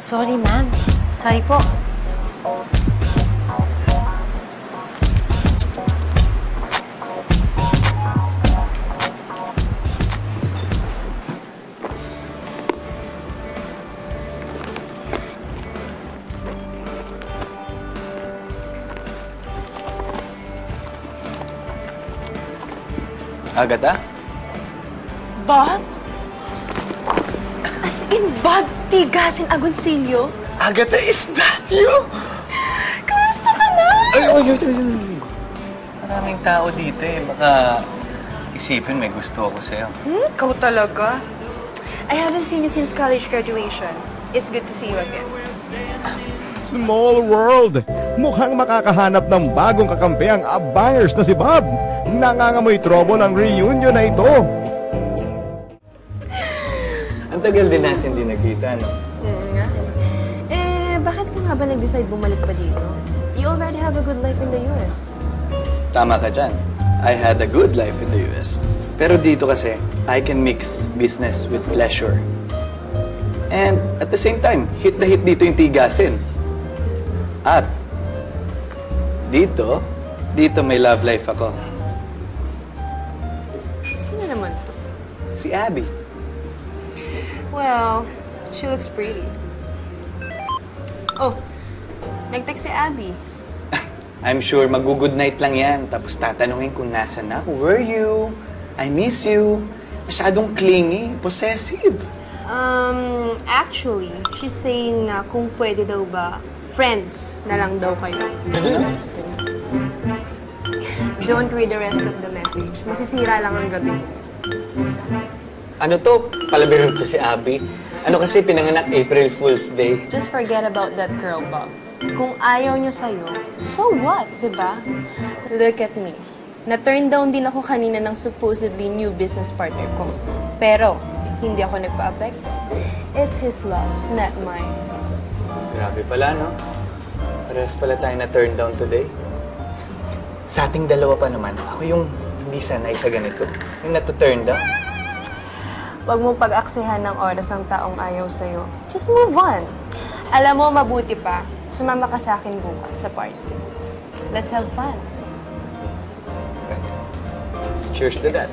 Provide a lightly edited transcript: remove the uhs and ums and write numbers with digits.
Sorry, ma'am. Sorry po. Agata? Bob? As in, Bob Tigasin Agoncillo? Agata, is that you? Kamusta ka na? Ay. Maraming tao dito eh. Baka isipin may gusto ako sa'yo. Ikaw talaga? I haven't seen you since college graduation. It's good to see you again. Small world! Mukhang makakahanap ng bagong kakampi ang Abangers na si Bob. Nangangamoy trouble ang reunion na ito. Ang tagal din natin di nagkita, no? Nga. Bakit ka nga ba nag-decide bumalik pa dito? You already have a good life in the US. Tama ka dyan. I had a good life in the US. Pero dito kasi, I can mix business with pleasure. And at the same time, hit na hit dito yung tigasin. At dito may love life ako. Sino naman to? Si Abby. Well, she looks pretty. Oh, nag-text si Abby. I'm sure mag-good night lang yan. Tapos tatanungin kung nasan na. Where are you? I miss you. Masyadong clingy, possessive. Actually, she's saying na kung pwede daw ba, friends na lang daw kayo. Don't read the rest of the message. Masisira lang ang gabi. Ano to? Palabiro to si Abby. Ano kasi pinanganak April Fool's Day? Just forget about that girl, Bob. Kung ayaw niya sa'yo, so what, di ba? Look at me. Na-turn down din ako kanina ng supposedly new business partner ko. Pero, hindi ako nagpa-apekto. It's his loss, not mine. Grabe pala, no? Parehas pala tayo na-turn down today. Sa ating dalawa pa naman, ako yung hindi sanay sa ganito. Yung na-turn down. Huwag mong pag-aksihan ng oras ang taong ayaw sa'yo. Just move on. Alam mo, mabuti pa. Sumama ka sa akin bukas sa party. Let's have fun. Cheers to that.